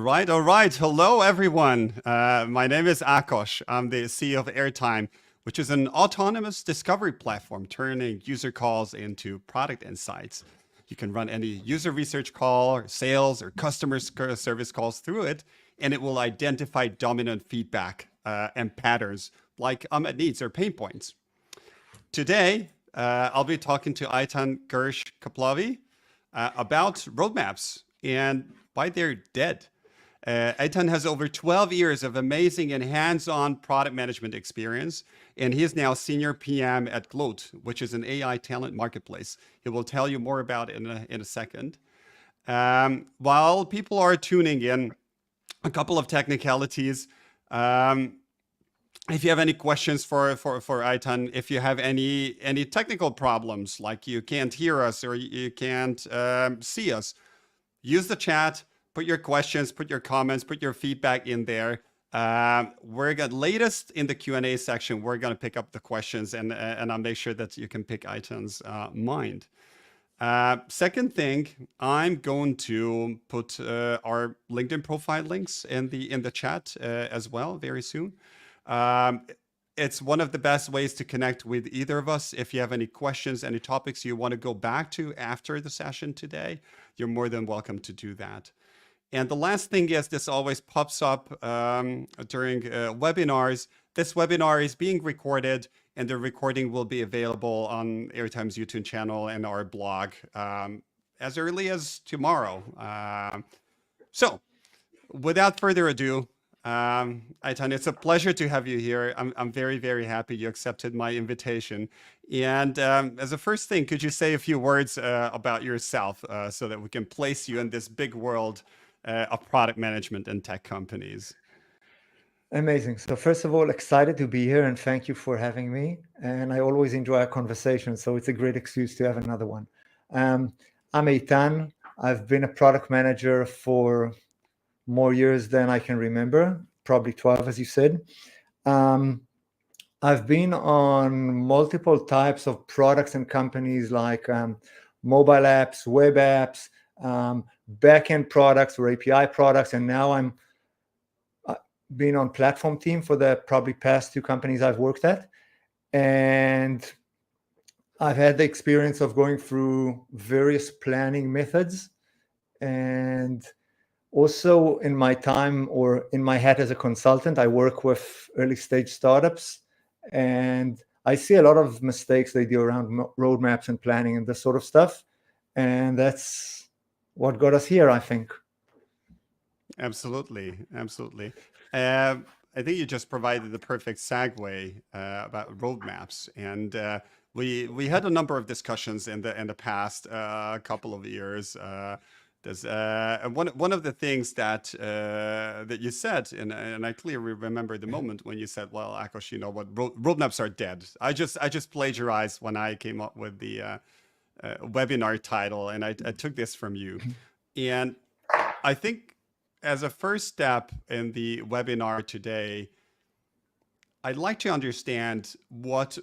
All right. Hello, everyone. My name is Akosh. I'm the CEO of Airtime, which is an autonomous discovery platform turning user calls into product insights. You can run any user research call or sales or customer service calls through it, and it will identify dominant feedback and patterns like unmet needs or pain points. Today, I'll be talking to Eitan Gersh Kaplawi about roadmaps and why they're dead. Eitan has over 12 years of amazing and hands-on product management experience, and he is now Senior PM at Gloat, which is an AI talent marketplace. He will tell you more about it in a second. While people are tuning in, a couple of technicalities. If you have any questions for Eitan, if you have any technical problems, like you can't hear us or you can't see us, use the chat, put your questions, put your comments, put your feedback in there. Latest in the Q&A section, we're gonna pick up the questions and I'll make sure that you can pick Eitan's mind. Second thing, I'm going to put our LinkedIn profile links in the chat as well very soon. It's one of the best ways to connect with either of us. If you have any questions, any topics you want to go back to after the session today, you're more than welcome to do that. And the last thing is, this always pops up during webinars. This webinar is being recorded, and the recording will be available on Airtime's YouTube channel and our blog as early as tomorrow. So without further ado, Eitan, it's a pleasure to have you here. I'm very, very happy you accepted my invitation. And as a first thing, could you say a few words about yourself so that we can place you in this big world of product management and tech companies? Amazing. So first of all, excited to be here and thank you for having me. And I always enjoy our conversation, so it's a great excuse to have another one. I'm Eitan. I've been a product manager for more years than I can remember, probably 12, as you said. I've been on multiple types of products and companies like mobile apps, web apps, backend products or API products, and now I'm been on platform team for the probably past 2 companies I've worked at. And I've had the experience of going through various planning methods, and also in my time or in my hat as a consultant, I work with early stage startups, and I see a lot of mistakes they do around roadmaps and planning and this sort of stuff. And that's what got us here, I think. Absolutely, absolutely. I think you just provided the perfect segue about roadmaps, and we had a number of discussions in the past couple of years. There's one of the things that you said, and I clearly remember the moment when you said, "Well, Akosh, you know what? Roadmaps are dead." I just plagiarized when I came up with the webinar title, and I took this from you. And I think as a first step in the webinar today, I'd like to understand what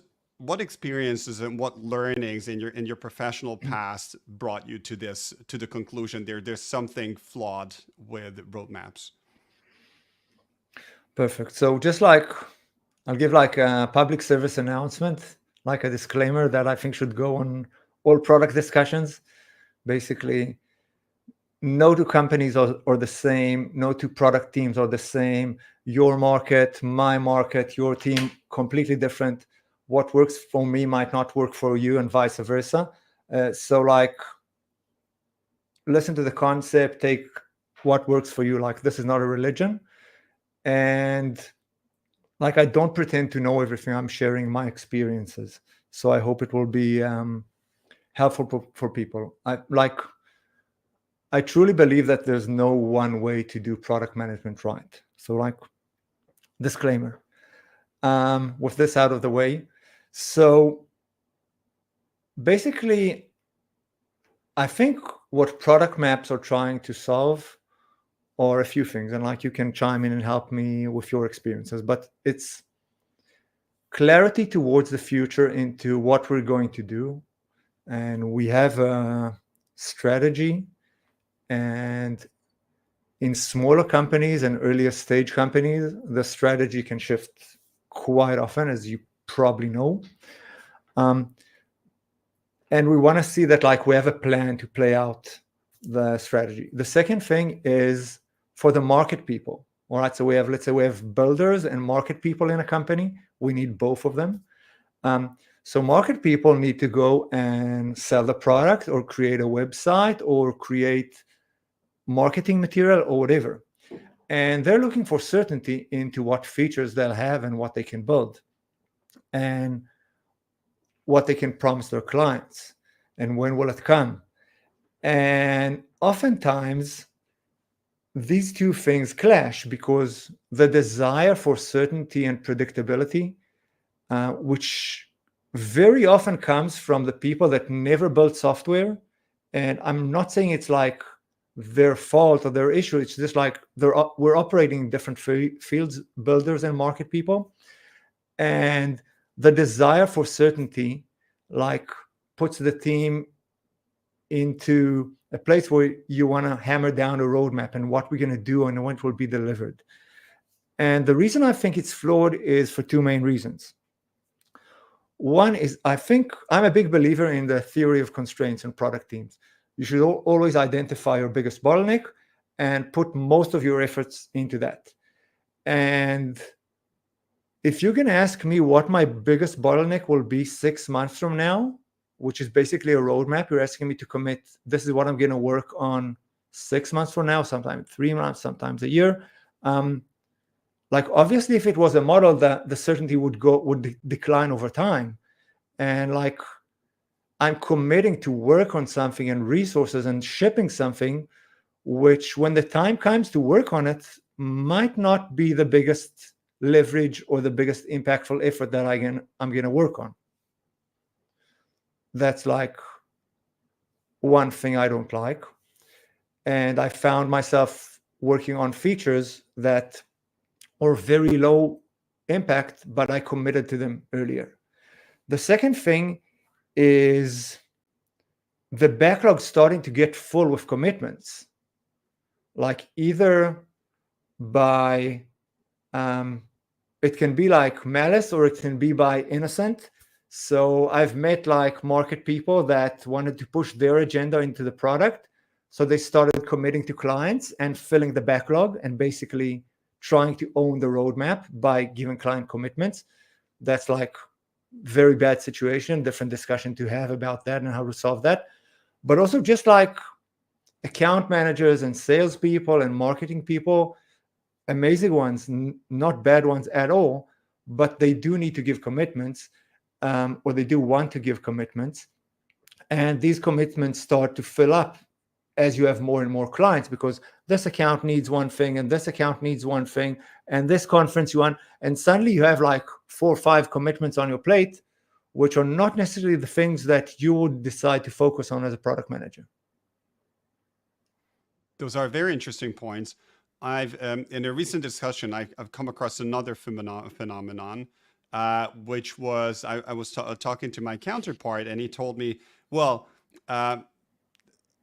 experiences and what learnings in your professional past brought you to the conclusion there's something flawed with roadmaps. Perfect. So just like I'll give like a public service announcement, like a disclaimer that I think should go on all product discussions. Basically, no 2 companies are the same, no 2 product teams are the same. Your market, my market, your team, completely different. What works for me might not work for you, and vice versa. So like, listen to the concept, take what works for you. Like, this is not a religion. And like, I don't pretend to know everything. I'm sharing my experiences. So I hope it will be helpful for people. I truly believe that there's no one way to do product management right. So like, disclaimer. With this out of the way. So basically, I think what product maps are trying to solve are a few things, and like, you can chime in and help me with your experiences, but it's clarity towards the future into what we're going to do. And we have a strategy, and in smaller companies and earlier stage companies, the strategy can shift quite often, as you probably know. And we want to see that like we have a plan to play out the strategy. The second thing is for the market people. All right, so let's say we have builders and market people in a company. We need both of them. So market people need to go and sell the product or create a website or create marketing material or whatever. And they're looking for certainty into what features they'll have and what they can build and what they can promise their clients and when will it come. And oftentimes these two things clash because the desire for certainty and predictability, which very often comes from the people that never built software. And I'm not saying it's like their fault or their issue. It's just like we're operating in different fields, builders and market people. And the desire for certainty like puts the team into a place where you want to hammer down a roadmap and what we're going to do and when it will be delivered. And the reason I think it's flawed is for two main reasons. One is I think I'm a big believer in the theory of constraints in product teams. You should always identify your biggest bottleneck and put most of your efforts into that. And if you're going to ask me what my biggest bottleneck will be 6 months from now, which is basically a roadmap, you're asking me to commit, this is what I'm going to work on 6 months from now, sometimes 3 months, sometimes a year. Like obviously if it was a model, that the certainty would decline over time. And like I'm committing to work on something and resources and shipping something, which when the time comes to work on it might not be the biggest leverage or the biggest impactful effort that I'm going to work on. That's like one thing I don't like. And I found myself working on features that are very low impact, but I committed to them earlier. The second thing is the backlog starting to get full with commitments, like either by, it can be like malice or it can be by innocent. So I've met like market people that wanted to push their agenda into the product. So they started committing to clients and filling the backlog and basically trying to own the roadmap by giving client commitments. That's like very bad situation, different discussion to have about that and how to solve that. But also just like account managers and salespeople and marketing people, amazing ones, not bad ones at all, but they do need to give commitments. Or they do want to give commitments. And these commitments start to fill up as you have more and more clients because this account needs one thing and this account needs one thing and this conference you want. And suddenly you have like 4 or 5 commitments on your plate, which are not necessarily the things that you would decide to focus on as a product manager. Those are very interesting points. I've in a recent discussion, I've come across another phenomenon. Which was, I was talking to my counterpart and he told me, well,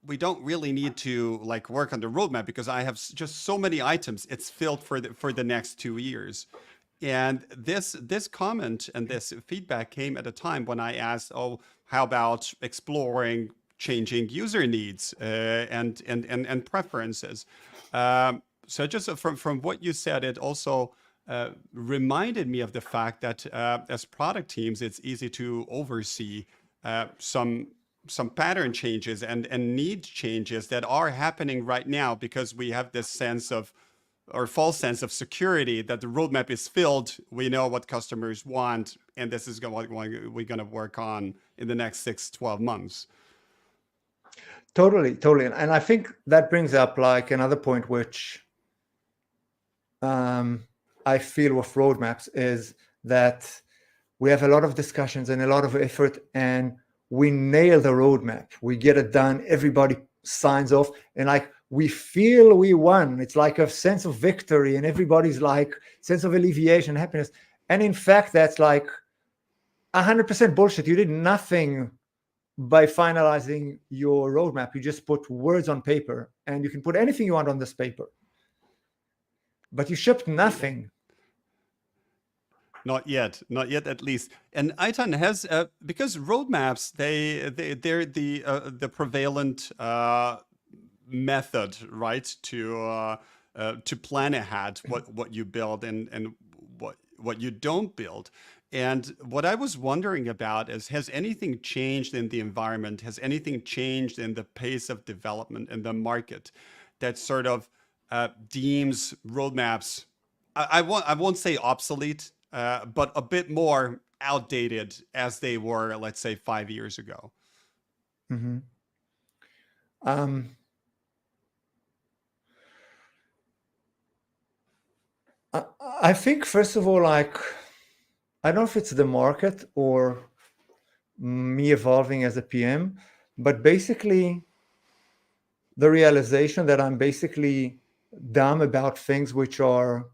we don't really need to like work on the roadmap because I have just so many items. It's filled for the next 2 years. And this comment and this feedback came at a time when I asked, oh, how about exploring changing user needs and preferences? So just from what you said, it also reminded me of the fact that as product teams, it's easy to oversee some pattern changes and need changes that are happening right now because we have this sense of, or false sense of security that the roadmap is filled. We know what customers want, and this is what we're going to work on in the next 6-12 months. Totally. And I think that brings up like another point, which I feel with roadmaps is that we have a lot of discussions and a lot of effort and we nail the roadmap. We get it done. Everybody signs off and like we feel we won. It's like a sense of victory and everybody's like sense of alleviation, happiness. And in fact, that's like 100% bullshit. You did nothing by finalizing your roadmap. You just put words on paper and you can put anything you want on this paper. but you shipped nothing. Not yet, not yet at least. And Eitan has because roadmaps they're the prevalent method, right, to plan ahead what you build and what you don't build. And what I was wondering about is, has anything changed in the environment? Has anything changed in the pace of development in the market that sort of deems roadmaps, I won't say obsolete, but a bit more outdated as they were, let's say, 5 years ago? Mm-hmm. Um, I think, first of all, like, I don't know if it's the market or me evolving as a PM, but basically the realization that I'm basically dumb about things which are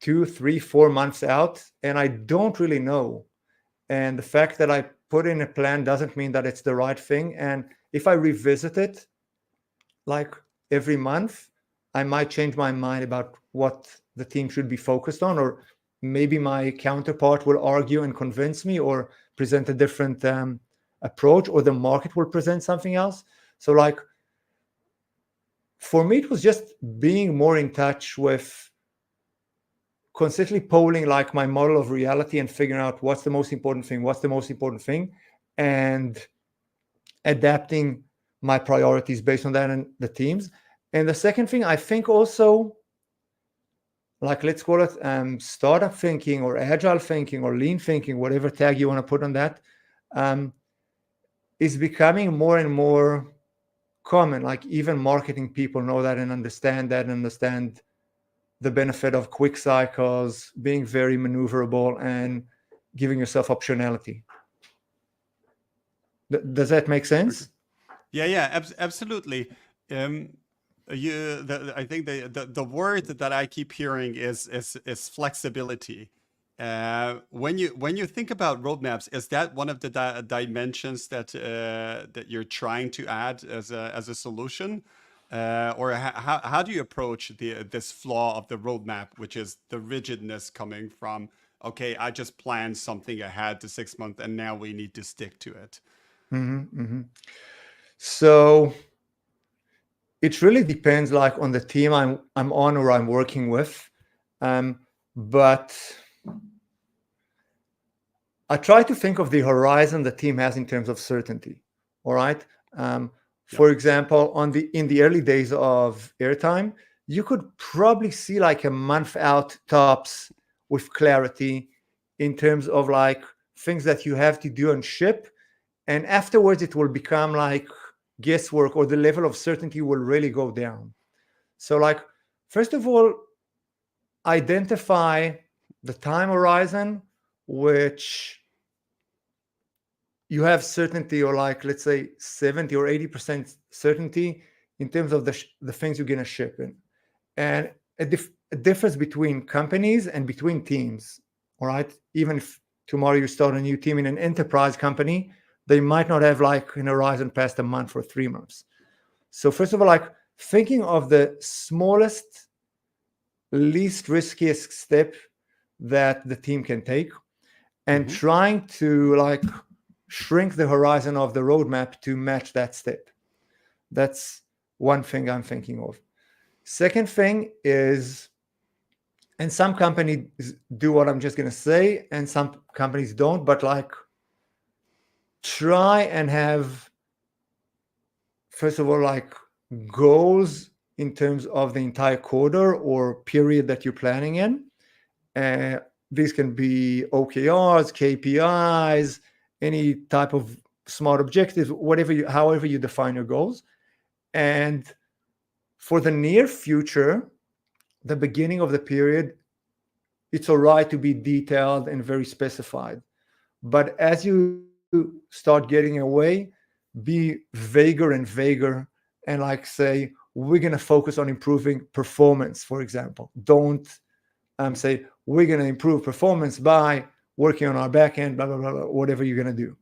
2, 3, 4 months out, and I don't really know. And the fact that I put in a plan doesn't mean that it's the right thing. And if I revisit it like every month, I might change my mind about what the team should be focused on, or maybe my counterpart will argue and convince me, or present a different approach, or the market will present something else. So like, for me, it was just being more in touch with constantly polling like my model of reality and figuring out what's the most important thing, and adapting my priorities based on that and the teams. And the second thing, I think also, like, let's call it startup thinking or agile thinking or lean thinking, whatever tag you want to put on that, is becoming more and more common. Like, even marketing people know that and understand the benefit of quick cycles, being very maneuverable, and giving yourself optionality. Does that make sense? Okay. Yeah, absolutely. I think the word that I keep hearing is flexibility. When you think about roadmaps, is that one of the dimensions that you're trying to add as a solution, or how do you approach this flaw of the roadmap, which is the rigidness coming from, okay, I just planned something ahead to 6 months and now we need to stick to it? Mm-hmm, mm-hmm. So it really depends, like, on the team I'm on or I'm working with, but I try to think of the horizon the team has in terms of certainty. All right. For example, in the early days of airtime, you could probably see like a month out tops with clarity in terms of like things that you have to do and ship, and afterwards it will become like guesswork, or the level of certainty will really go down. So like, first of all, identify the time horizon which you have certainty, or like, let's say 70 or 80% certainty in terms of the things you're going to ship in. And a difference between companies and between teams. All right. Even if tomorrow you start a new team in an enterprise company, they might not have like an horizon past a month or 3 months. So first of all, like, thinking of the smallest, least riskiest step that the team can take, and trying to like shrink the horizon of the roadmap to match that step. That's one thing I'm thinking of. Second thing is, and some companies do what I'm just going to say, and some companies don't, but like, try and have, first of all, like, goals in terms of the entire quarter or period that you're planning in. These can be OKRs, KPIs, any type of smart objectives, however you define your goals. And for the near future, the beginning of the period, it's all right to be detailed and very specified. But as you start getting away, be vaguer and vaguer, and like say, we're going to focus on improving performance, for example. Don't say, we're going to improve performance by working on our back end, blah, blah, blah, blah, whatever you're going to do.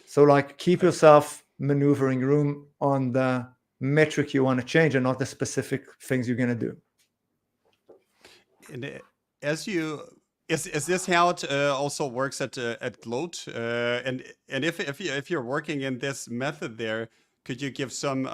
So like, keep yourself maneuvering room on the metric you want to change and not the specific things you're going to do. And as you is this how it also works at Gloat? And if you're working in this method there, could you give some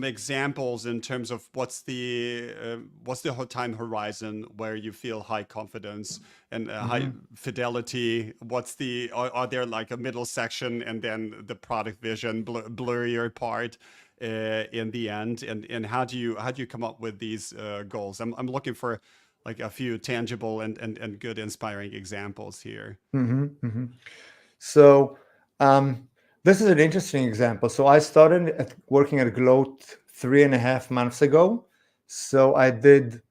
examples in terms of what's the whole time horizon where you feel high confidence and high Mhm. fidelity? What's are there like a middle section and then the product vision blurrier part in the end? And how do you come up with these goals? I'm looking for like a few tangible and good inspiring examples here. Mhm. Mhm. So um, this is an interesting example. So I started working at Gloat 3.5 months ago. So I did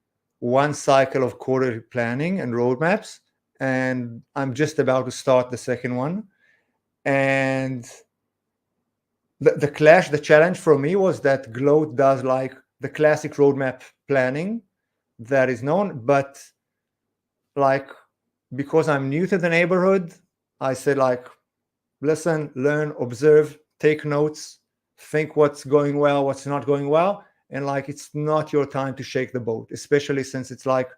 one cycle of quarterly planning and roadmaps, and I'm just about to start the second one. And the challenge for me was that Gloat does like the classic roadmap planning that is known, but like because I'm new to the neighborhood, I said like, listen, learn, observe, take notes, think what's going well, what's not going well, and like it's not your time to shake the boat, especially since it's like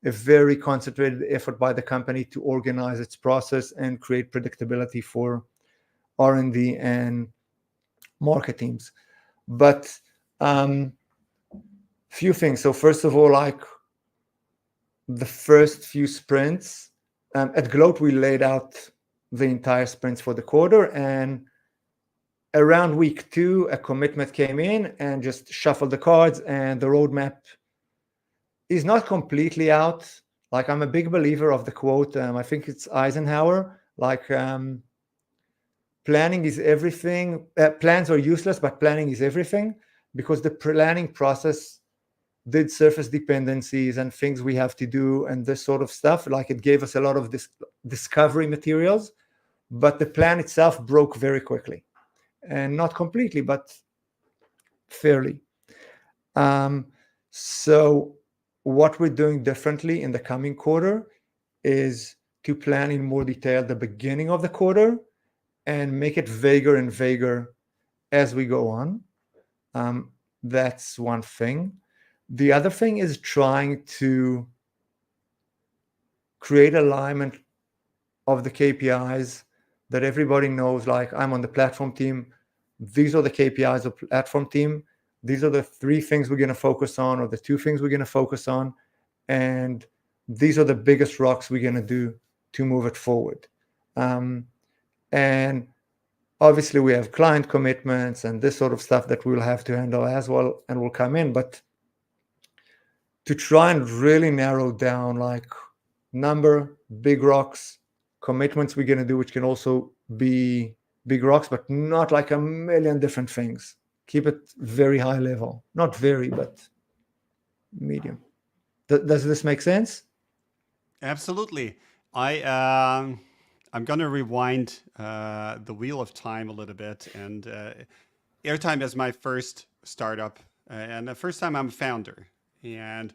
a very concentrated effort by the company to organize its process and create predictability for R&D and market teams. But few things. So first of all, like the first few sprints at Gloat, we laid out the entire sprints for the quarter, and around week 2, a commitment came in and just shuffled the cards, and the roadmap is not completely out. Like I'm a big believer of the quote. I think it's Eisenhower. Like planning is everything. Plans are useless, but planning is everything, because the planning process did surface dependencies and things we have to do and this sort of stuff. Like it gave us a lot of this discovery materials, but the plan itself broke very quickly, and not completely, but fairly. So what we're doing differently in the coming quarter is to plan in more detail the beginning of the quarter and make it vaguer and vaguer as we go on. That's one thing. The other thing is trying to create alignment of the KPIs that everybody knows, like I'm on the platform team. These are the KPIs of platform team. These are the 3 things we're going to focus on, or the 2 things we're going to focus on. And these are the biggest rocks we're going to do to move it forward. And obviously we have client commitments and this sort of stuff that we'll have to handle as well and will come in. But to try and really narrow down like number, big rocks, commitments we're going to do, which can also be big rocks, but not like a million different things. Keep it very high level. Not very, but medium. Does this make sense? Absolutely. I'm gonna rewind the wheel of time a little bit, and Airtime is my first startup, and the first time I'm a founder, and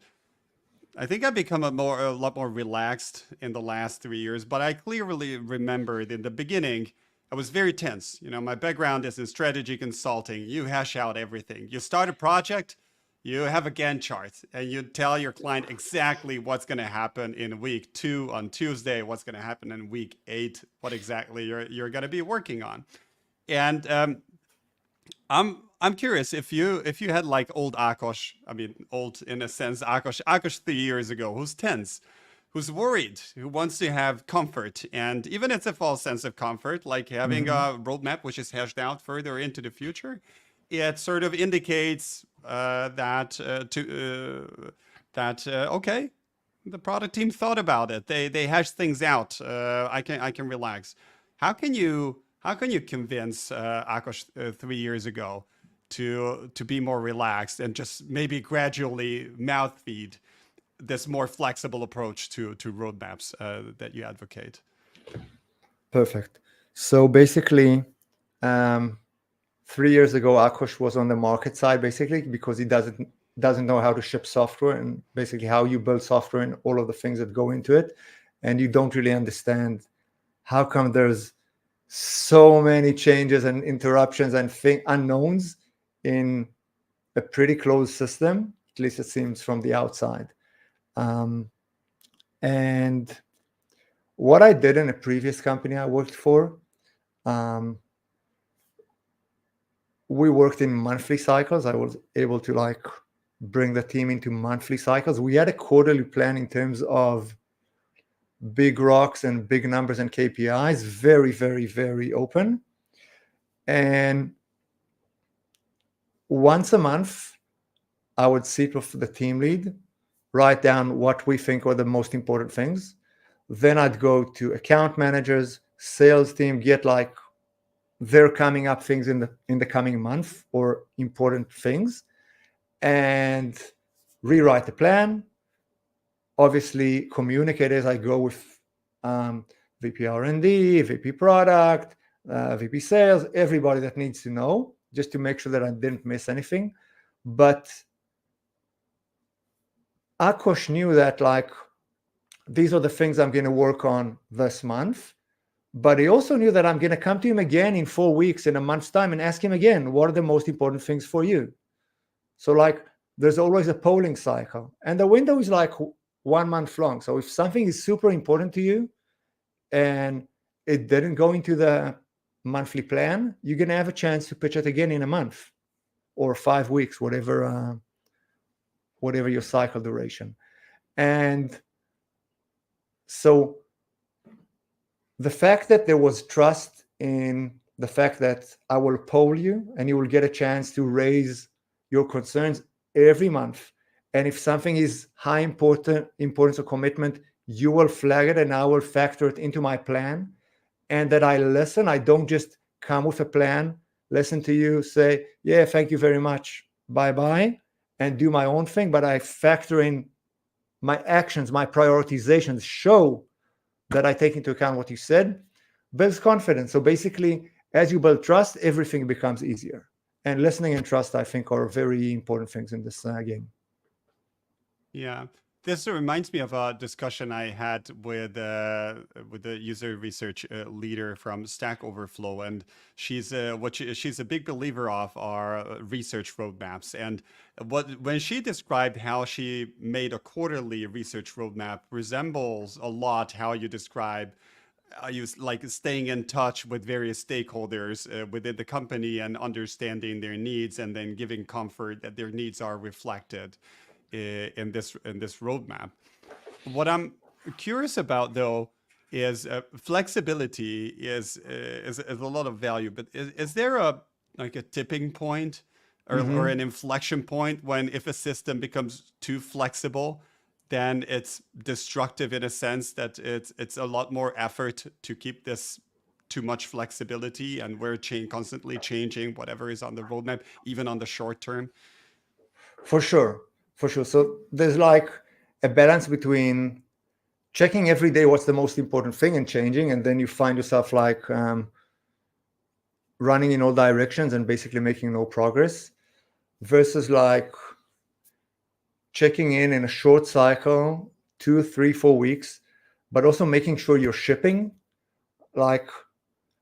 I think I've become a lot more relaxed in the last 3 years. But I clearly remembered in the beginning, I was very tense. You know, my background is in strategy consulting. You hash out everything. You start a project, you have a Gantt chart, and you tell your client exactly what's going to happen in week 2 on Tuesday, what's going to happen in week 8, what exactly you're going to be working on. And I'm curious if you had like old Akos, I mean old in a sense Akos 3 years ago, who's tense, who's worried, who wants to have comfort, and even it's a false sense of comfort, like having a roadmap which is hashed out further into the future. It sort of indicates okay, the product team thought about it. They hashed things out. I can relax. How can you convince Akos 3 years ago to be more relaxed and just maybe gradually mouth feed this more flexible approach to roadmaps that you advocate? Perfect. So basically, 3 years ago, Akash was on the market side, basically, because he doesn't know how to ship software and basically how you build software and all of the things that go into it. And you don't really understand how come there's so many changes and interruptions and unknowns in a pretty closed system. At least it seems from the outside. Um, and what I did in a previous company I worked for, um, we worked in monthly cycles. I was able to like bring the team into monthly cycles. We had a quarterly plan in terms of big rocks and big numbers and KPIs, very, very, very open. And once a month, I would sit with the team lead, write down what we think are the most important things. Then I'd go to account managers, sales team, get like their coming up things in the coming month or important things, and rewrite the plan. Obviously, communicate as I go with VP R&D, VP product, VP sales, everybody that needs to know, just to make sure that I didn't miss anything. But Akosh knew that like these are the things I'm going to work on this month. But he also knew that I'm going to come to him again in 4 weeks, in a month's time, and ask him again, what are the most important things for you? So like there's always a polling cycle. And the window is like 1 month long. So if something is super important to you and it didn't go into the monthly plan, you're going to have a chance to pitch it again in a month or 5 weeks, whatever your cycle duration. And so the fact that there was trust in the fact that I will poll you and you will get a chance to raise your concerns every month. And if something is high importance or commitment, you will flag it and I will factor it into my plan. And that I listen. I don't just come with a plan, listen to you, say, yeah, thank you very much, bye-bye, and do my own thing. But I factor in my actions, my prioritizations, show that I take into account what you said, builds confidence. So basically, as you build trust, everything becomes easier. And listening and trust, I think, are very important things in this game. Yeah, this reminds me of a discussion I had with the user research leader from Stack Overflow, and she's she's a big believer of are research roadmaps. And when she described how she made a quarterly research roadmap, resembles a lot how you describe you like staying in touch with various stakeholders within the company and understanding their needs, and then giving comfort that their needs are reflected in this roadmap. What I'm curious about though is flexibility is a lot of value, but is there a like a tipping point or an inflection point when if a system becomes too flexible, then it's destructive in a sense that it's a lot more effort to keep this too much flexibility, and we're constantly changing whatever is on the roadmap, even on the short term? For sure. So there's like a balance between checking every day what's the most important thing and changing, and then you find yourself like running in all directions and basically making no progress, versus like checking in a short cycle, 2, 3, 4 weeks, but also making sure you're shipping. Like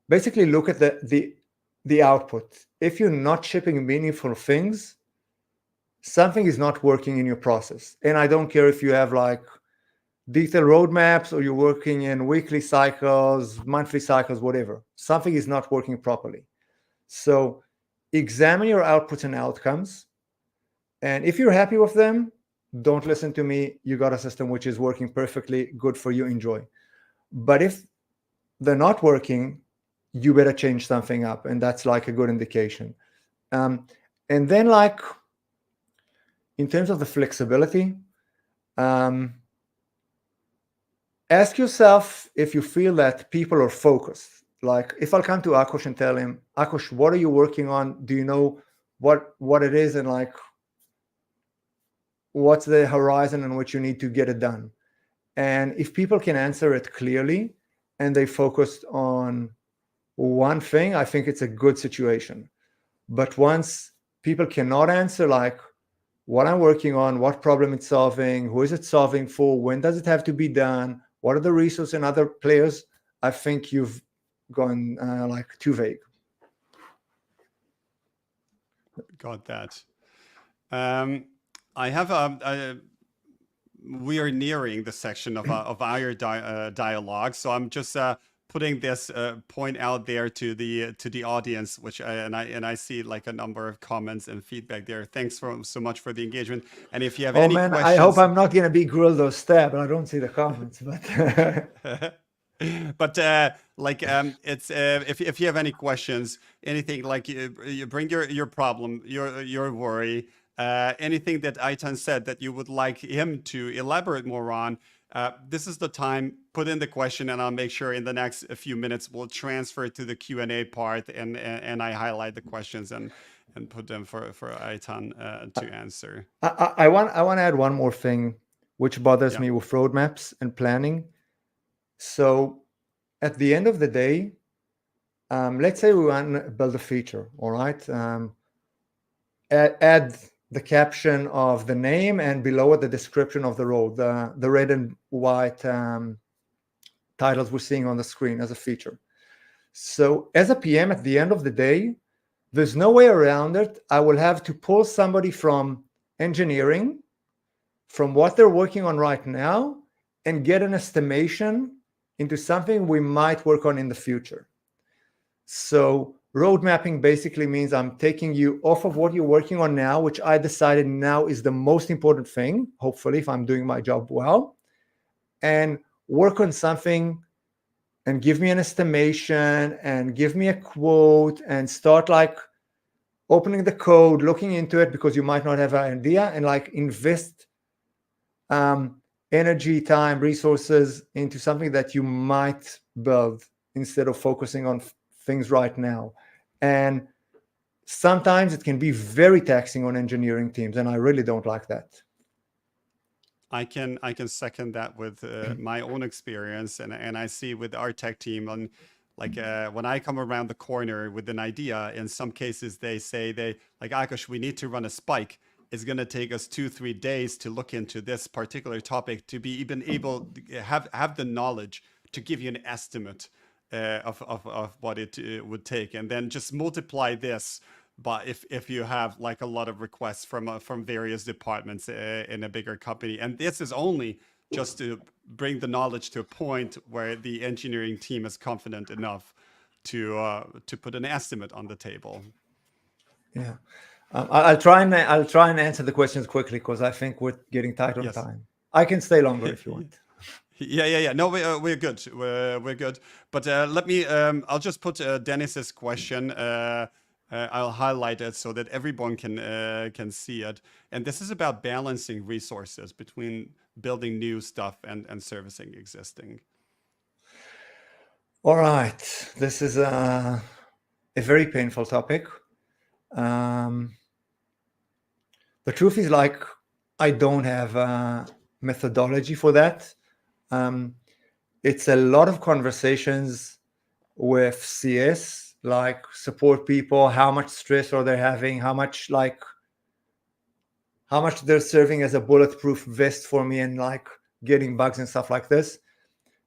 basically look at the output. If you're not shipping meaningful things, something is not working in your process. And I don't care if you have like detailed roadmaps or you're working in weekly cycles, monthly cycles, whatever. Something is not working properly. So examine your outputs and outcomes. And if you're happy with them, don't listen to me. You got a system which is working perfectly, good for you, enjoy. But if they're not working, you better change something up. And that's like a good indication. And then like, in terms of the flexibility, ask yourself if you feel that people are focused. Like if I'll come to Akosh and tell him, Akosh, what are you working on? Do you know what it is? And like, what's the horizon in which you need to get it done? And if people can answer it clearly and they focused on one thing, I think it's a good situation. But once people cannot answer like what I'm working on, what problem it's solving, who is it solving for, when does it have to be done, what are the resources and other players, I think you've gone like too vague. Got that. I have we are nearing the section of our dialogue. So I'm just putting this point out there to the audience, which I see like a number of comments and feedback there. Thanks so much for the engagement. And if you have any questions, I hope I'm not going to be grilled or stabbed. I don't see the comments, but but it's if you have any questions, anything like you bring your problem, your worry, anything that Eitan said that you would like him to elaborate more on, this is the time. Put in the question, and I'll make sure in the next few minutes we'll transfer to the Q&A part, and I highlight the questions and put them for Eitan to answer. I want to add one more thing, which bothers me with roadmaps and planning. So at the end of the day, let's say we want to build a feature, all right? Add the caption of the name and below it the description of the role, the red and white titles we're seeing on the screen as a feature. So as a PM, at the end of the day, there's no way around it. I will have to pull somebody from engineering, from what they're working on right now, and get an estimation into something we might work on in the future. So road mapping basically means I'm taking you off of what you're working on now, which I decided now is the most important thing, hopefully, if I'm doing my job well, and work on something and give me an estimation and give me a quote and start like opening the code, looking into it, because you might not have an idea, and like invest energy, time, resources into something that you might build instead of focusing on things right now. And sometimes it can be very taxing on engineering teams, and I really don't like that. I can second that with my own experience, and I see with our tech team on like when I come around the corner with an idea, in some cases they say like, Akash, we need to run a spike. It's going to take us 2-3 days to look into this particular topic to be even able to have the knowledge to give you an estimate of what it would take, and then just multiply this. But if you have like a lot of requests from various departments in a bigger company, and this is only just to bring the knowledge to a point where the engineering team is confident enough to put an estimate on the table. Yeah, I'll try and answer the questions quickly because I think we're getting tight on time. I can stay longer if you want. Yeah. No, we're good. We're good. But let me. I'll just put Dennis's question. I'll highlight it so that everyone can see it. And this is about balancing resources between building new stuff and servicing existing. All right. This is a very painful topic. The truth is, like, I don't have a methodology for that. It's a lot of conversations with CS, like support people, how much stress are they having, how much they're serving as a bulletproof vest for me, and like getting bugs and stuff like this.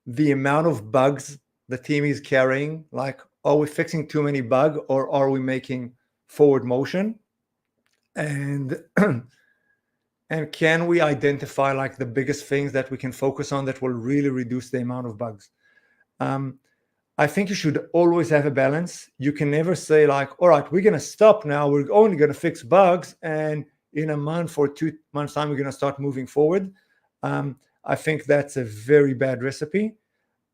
The amount of bugs the team is carrying, like, are we fixing too many bugs or are we making forward motion? And and can we identify like the biggest things that we can focus on that will really reduce the amount of bugs? I think you should always have a balance. You can never say like, all right, we're going to stop now. We're only going to fix bugs. And in a month or 2 months time, we're going to start moving forward. I think that's a very bad recipe.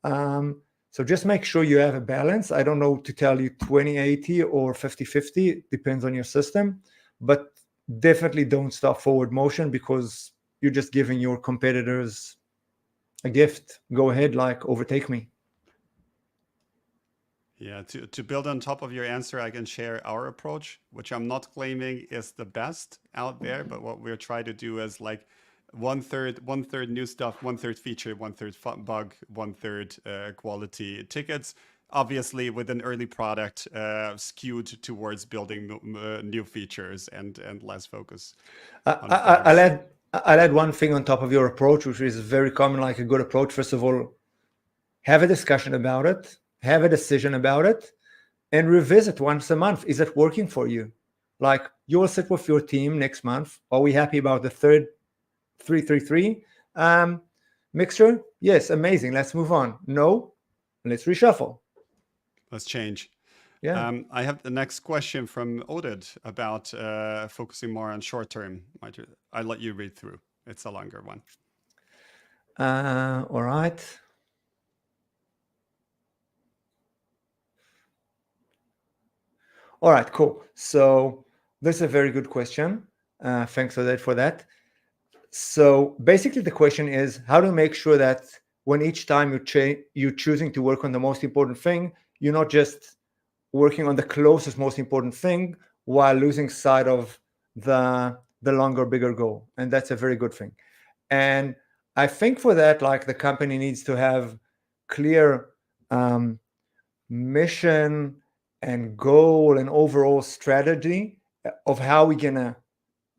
So just make sure you have a balance. I don't know to tell you 20-80 or 50-50, depends on your system, but definitely don't stop forward motion because you're just giving your competitors a gift. Go ahead, like overtake me. Yeah, to build on top of your answer, I can share our approach, which I'm not claiming is the best out there, but what we're trying to do is like one third new stuff, 1/3 feature, 1/3 bug, 1/3 quality tickets. Obviously, with an early product skewed towards building new features and less focus. I'll add one thing on top of your approach, which is very common, like a good approach. First of all, have a discussion about it, have a decision about it, and revisit once a month. Is it working for you? Like, you will sit with your team next month. Are we happy about the third 3-3-3? Mixture, yes, amazing. Let's move on. No, let's reshuffle. Let's change. Yeah. I have the next question from Oded about focusing more on short term. I'll let you read through. It's a longer one. All right. All right, cool. So this is a very good question. Thanks for that. So basically, the question is how to make sure that when each time you're choosing to work on the most important thing, you're not just working on the closest most important thing while losing sight of the longer, bigger goal. And that's a very good thing. And I think for that, like the company needs to have clear mission and goal and overall strategy of how we're gonna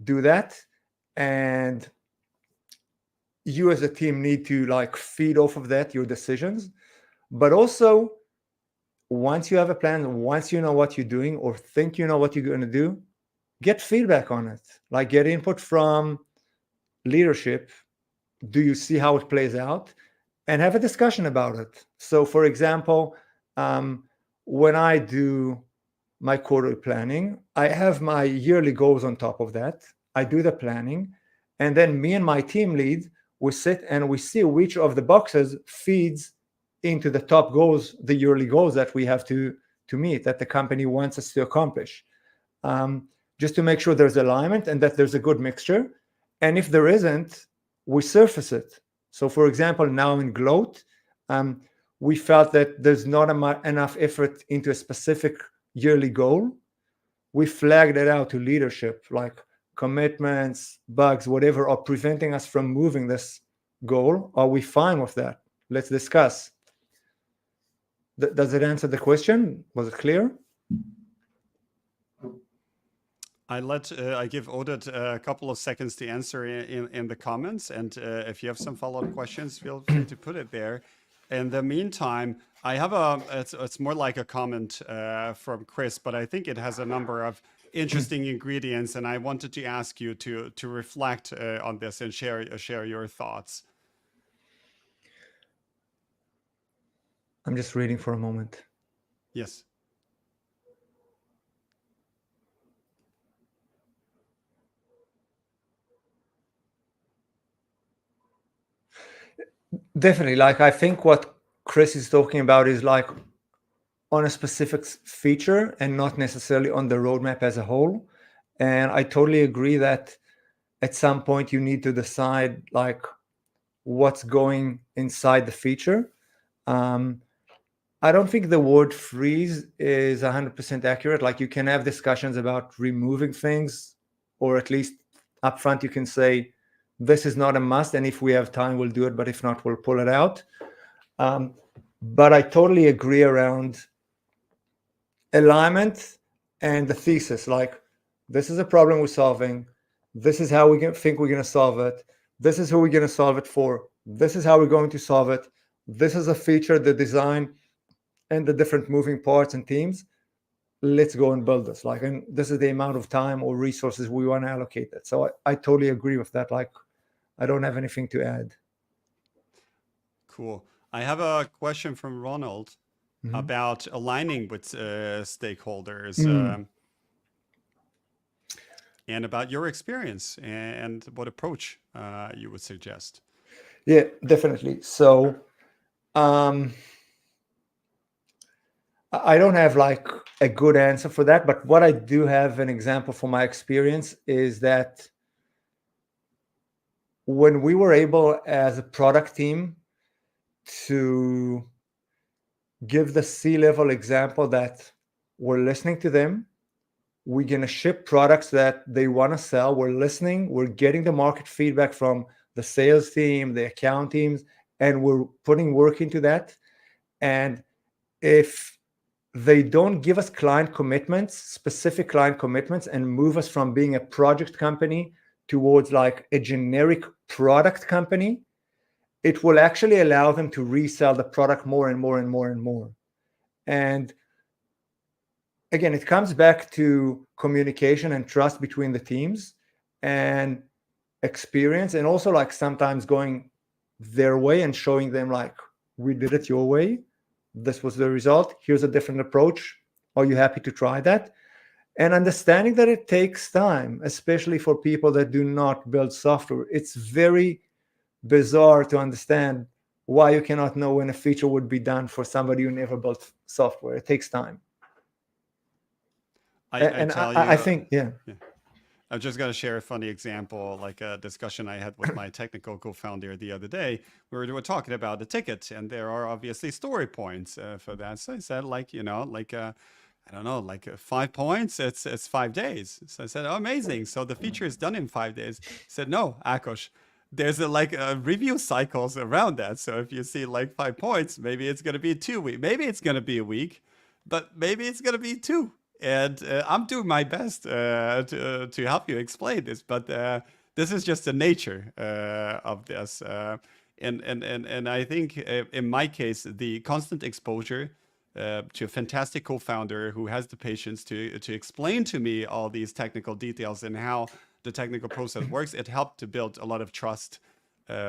do that. And you as a team need to like feed off of that your decisions. But also, once you have a plan, once you know what you're doing or think you know what you're going to do, get feedback on it. Like get input from leadership. Do you see how it plays out? And have a discussion about it. So, for example, when I do my quarterly planning, I have my yearly goals on top of that. I do the planning, and then me and my team lead, we sit and we see which of the boxes feeds into the top goals, the yearly goals that we have to meet, that the company wants us to accomplish, just to make sure there's alignment and that there's a good mixture. And if there isn't, we surface it. So, for example, now in Gloat, we felt that there's not enough effort into a specific yearly goal. We flagged it out to leadership, like commitments, bugs, whatever, are preventing us from moving this goal. Are we fine with that? Let's discuss. Does it answer the question? Was it clear? I give Oded a couple of seconds to answer in the comments, and if you have some follow-up questions, feel free to put it there. In the meantime, I have it's more like a comment from Chris, but I think it has a number of interesting ingredients, and I wanted to ask you to reflect on this and share your thoughts. I'm just reading for a moment. Yes. Definitely. Like, I think what Chris is talking about is like on a specific feature and not necessarily on the roadmap as a whole. And I totally agree that at some point you need to decide like what's going inside the feature. I don't think the word freeze is 100% accurate. Like, you can have discussions about removing things, or at least upfront you can say, this is not a must, and if we have time, we'll do it, but if not, we'll pull it out. But I totally agree around alignment and the thesis. Like, this is a problem we're solving. This is how we think we're going to solve it. This is who we're going to solve it for. This is how we're going to solve it. This is a feature, the design, and the different moving parts and teams. Let's go and build this. Like, and this is the amount of time or resources we want to allocate that. So I totally agree with that. Like, I don't have anything to add. Cool. I have a question from Ronald about aligning with stakeholders and about your experience and what approach you would suggest. Yeah, definitely. So I don't have like a good answer for that, but what I do have an example from my experience is that when we were able as a product team to give the C-level example that we're listening to them, we're going to ship products that they want to sell, we're listening, we're getting the market feedback from the sales team, the account teams, and we're putting work into that. And if they don't give us client commitments, specific client commitments, and move us from being a project company towards like a generic product company, it will actually allow them to resell the product more and more and more and more. And again, it comes back to communication and trust between the teams and experience, and also like sometimes going their way and showing them like, we did it your way. This was the result. Here's a different approach. Are you happy to try that? And understanding that it takes time, especially for people that do not build software. It's very bizarre to understand why you cannot know when a feature would be done for somebody who never built software. It takes time. I think, yeah. I'm just going to share a funny example, like a discussion I had with my technical co-founder the other day. We were talking about the ticket, and there are obviously story points for that. So I said, like, I don't know, like 5 points, it's 5 days. So I said, oh, amazing. So the feature is done in 5 days. He said, no, Akosh, there's a review cycles around that. So if you see like 5 points, maybe it's going to be 2 weeks, maybe it's going to be a week, but maybe it's going to be 2. And I'm doing my best to help you explain this, but this is just the nature of this. And I think in my case, the constant exposure to a fantastic co-founder who has the patience to explain to me all these technical details and how the technical process works, it helped to build a lot of trust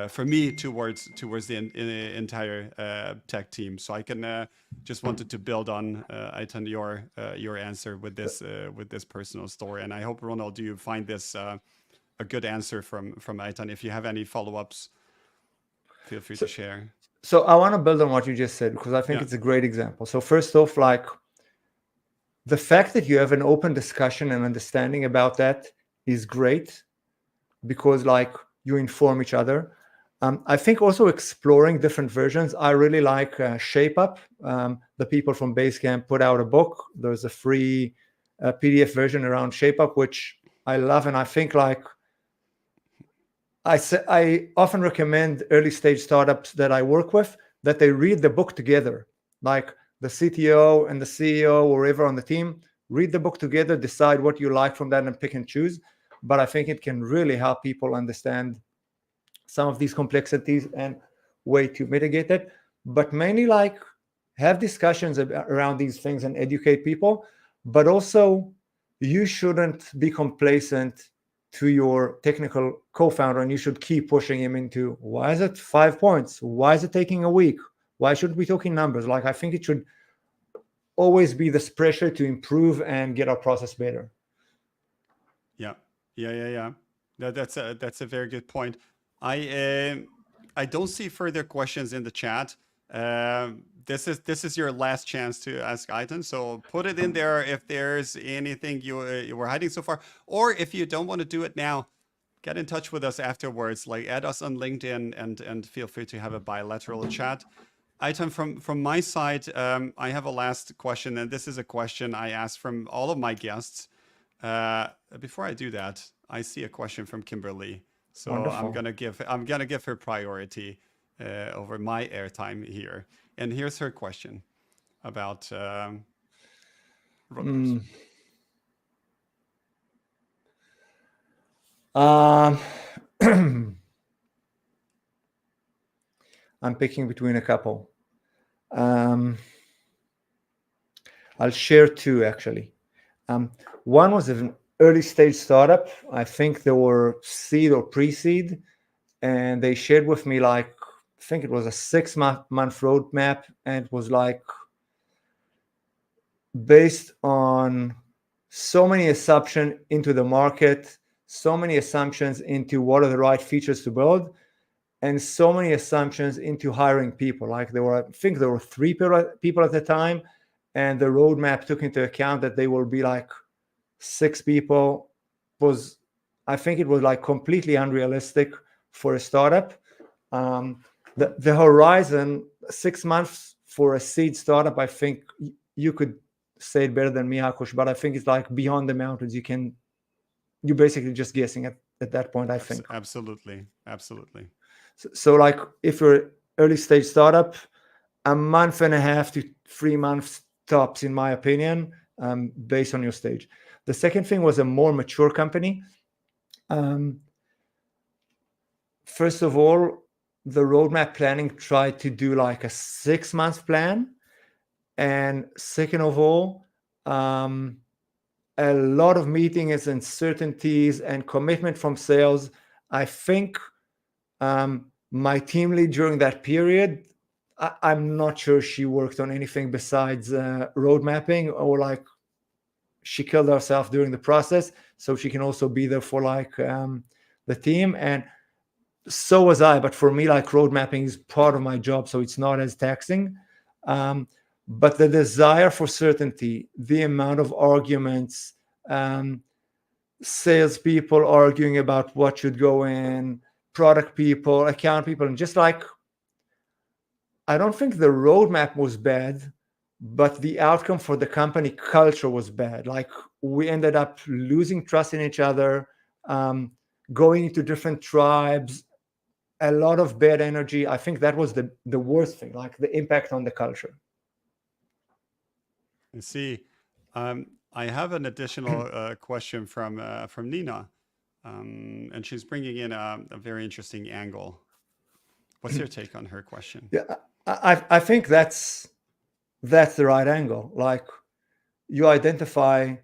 for me towards the entire tech team. So I can just wanted to build on Eitan, your answer with this personal story, and I hope, Ronald, you find this a good answer from Eitan. If you have any follow-ups, feel free to share. So I want to build on what you just said, because I think it's a great example. So first off, like, the fact that you have an open discussion and understanding about that is great, because like you inform each other. I think also exploring different versions. I really like ShapeUp. The people from Basecamp put out a book. There's a free PDF version around ShapeUp, which I love. And I think like, I often recommend early stage startups that I work with that they read the book together, like the CTO and the CEO or whoever on the team, read the book together, decide what you like from that and pick and choose. But I think it can really help people understand some of these complexities and way to mitigate it. But mainly like have discussions around these things and educate people. But also you shouldn't be complacent to your technical co-founder, and you should keep pushing him into, why is it 5 points? Why is it taking a week? Why shouldn't we talking numbers? Like, I think it should always be this pressure to improve and get our process better. Yeah. That's a very good point. I don't see further questions in the chat. This is your last chance to ask Eitan, so put it in there if there's anything you were hiding so far, or if you don't want to do it now, get in touch with us afterwards. Like, add us on LinkedIn and feel free to have a bilateral chat. Eitan, from my side, I have a last question, and this is a question I asked from all of my guests. Before I do that, I see a question from Kimberly, so wonderful. I'm gonna give her priority over my airtime here. And here's her question about roadmaps. I'm picking between a couple. I'll share two, actually. One was an early stage startup. I think they were seed or pre-seed, and they shared with me like, I think it was a 6-month roadmap, and it was like based on so many assumptions into the market, so many assumptions into what are the right features to build, and so many assumptions into hiring people. Like I think there were 3 people at the time, and the roadmap took into account that they will be like 6 people. I think it was like completely unrealistic for a startup. The horizon, 6 months for a seed startup, I think you could say it better than me, Akosh, but I think it's like beyond the mountains. You're basically just guessing at that point, I think. Absolutely. So like if you're an early stage startup, 1.5 to 3 months tops, in my opinion, based on your stage. The second thing was a more mature company. First of all, the roadmap planning tried to do like a 6-month plan. And second of all, a lot of meetings and uncertainties and commitment from sales. I think My team lead during that period, I'm not sure she worked on anything besides road mapping, or like she killed herself during the process so she can also be there for like the team. And so was I, but for me, like road mapping is part of my job, so it's not as taxing. But the desire for certainty, the amount of arguments, salespeople arguing about what should go in, product people, account people, and just like, I don't think the roadmap was bad, but the outcome for the company culture was bad. Like we ended up losing trust in each other, going into different tribes, a lot of bad energy. I think that was the worst thing, like the impact on the culture. I see. I have an additional question from Nina, and she's bringing in a very interesting angle. What's your take on her question? Yeah, I think that's the right angle. Like you identify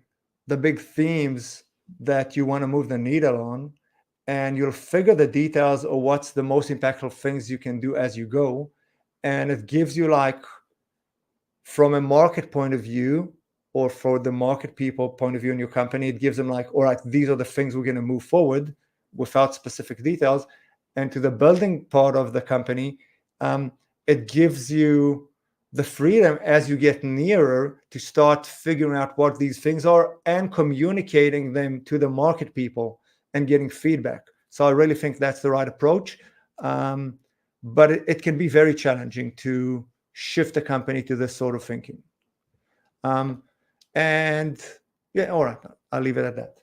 the big themes that you want to move the needle on, and you'll figure the details of what's the most impactful things you can do as you go. And it gives you, like, from a market point of view, or for the market people point of view in your company, it gives them like, all right, these are the things we're going to move forward without specific details. And to the building part of the company, it gives you the freedom as you get nearer to start figuring out what these things are and communicating them to the market people and getting feedback. So I really think that's the right approach. But it can be very challenging to shift the company to this sort of thinking. And yeah, all right, I'll leave it at that.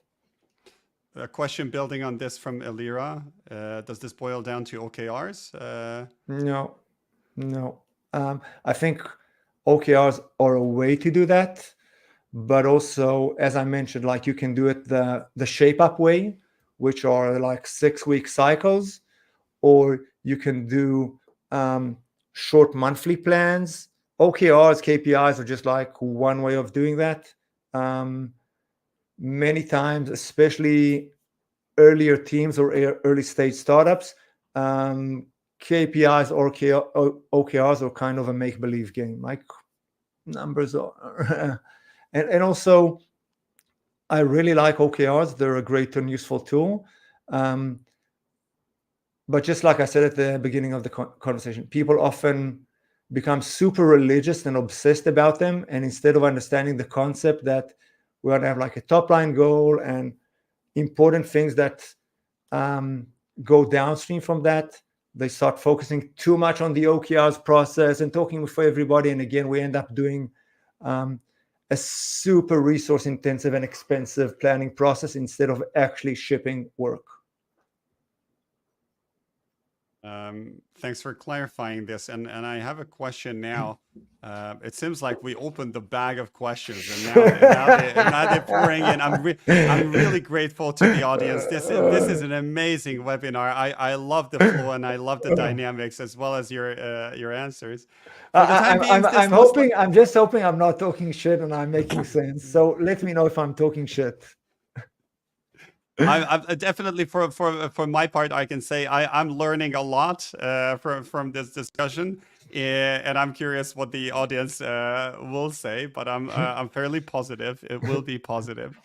A question building on this from Elira. Does this boil down to OKRs? No. I think OKRs are a way to do that, but also, as I mentioned, like you can do it the shape up way, which are like 6-week cycles, or you can do short monthly plans. OKRs, KPIs are just like one way of doing that. Many times, especially earlier teams or early stage startups, KPIs or OKRs are kind of a make-believe game, like numbers are. and also, I really like OKRs. They're a great and useful tool. But just like I said at the beginning of the conversation, people often become super religious and obsessed about them. And instead of understanding the concept that we want to have like a top line goal and important things that go downstream from that, they start focusing too much on the OKRs process and talking with everybody. And again, we end up doing a super resource intensive and expensive planning process instead of actually shipping work. Thanks for clarifying this. And I have a question now. It seems like we opened the bag of questions, and now they're pouring in. I'm really grateful to the audience. This is an amazing webinar. I love the flow and I love the dynamics as well as your answers. I'm just hoping I'm not talking shit and I'm making sense. So let me know if I'm talking shit. I'm definitely for my part, I can say I'm learning a lot from this discussion, and I'm curious what the audience will say. But I'm fairly positive it will be positive.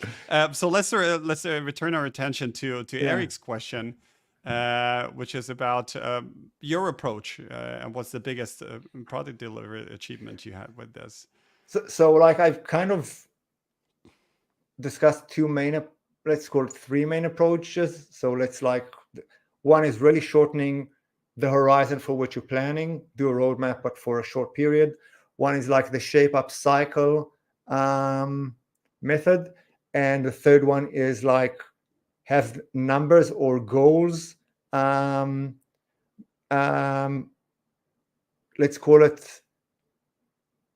So let's return our attention to Eric's question, which is about your approach and what's the biggest product delivery achievement you had with this. So like I've kind of discussed let's call it 3 main approaches. So let's like, one is really shortening the horizon for what you're planning, do a roadmap, but for a short period. One is like the shape up cycle method. And the third one is like have numbers or goals. Let's call it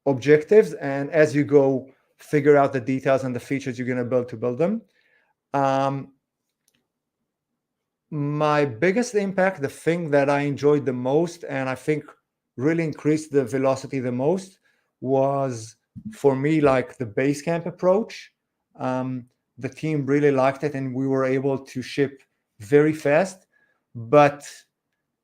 objectives. And as you go, figure out the details and the features you're going to build them. My biggest impact, the thing that I enjoyed the most, and I think really increased the velocity the most, was for me like the Basecamp approach. The team really liked it, and we were able to ship very fast. But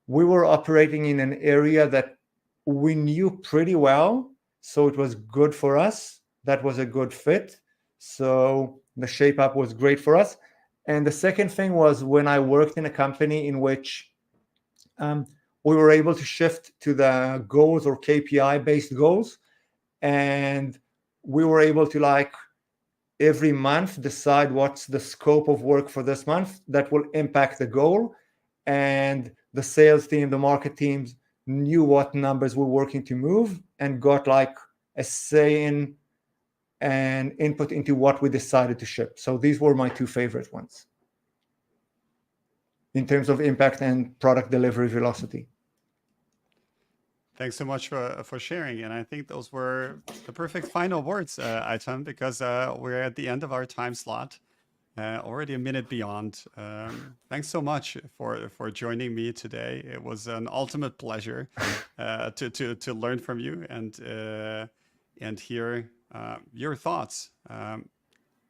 we were operating in an area that we knew pretty well, so it was good for us. That was a good fit. So the shape up was great for us. And the second thing was when I worked in a company in which we were able to shift to the goals or KPI based goals. And we were able to, like, every month decide what's the scope of work for this month that will impact the goal. And the sales team, the market teams knew what numbers we're working to move and got like a say in and input into what we decided to ship. So these were my two favorite ones in terms of impact and product delivery velocity. Thanks so much for sharing. And I think those were the perfect final words, Eitan, because we're at the end of our time slot, already a minute beyond. Thanks so much for joining me today. It was an ultimate pleasure to learn from you and hear your thoughts.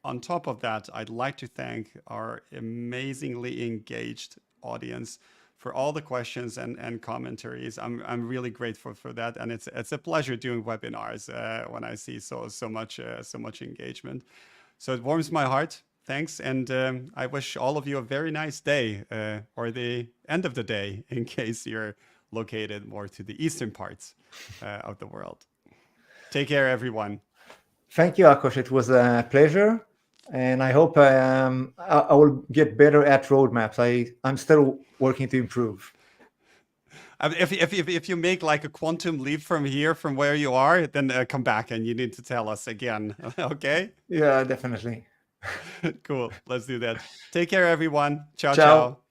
On top of that, I'd like to thank our amazingly engaged audience for all the questions and commentaries. I'm really grateful for that, and it's a pleasure doing webinars when I see so much engagement. So it warms my heart. Thanks, and I wish all of you a very nice day or the end of the day in case you're located more to the eastern parts of the world. Take care, everyone. Thank you, Akosh. It was a pleasure. And I hope I will get better at roadmaps. I'm still working to improve. If you make like a quantum leap from here, from where you are, then come back and you need to tell us again. Okay? Yeah, definitely. Cool. Let's do that. Take care, everyone. Ciao, Ciao. ciao.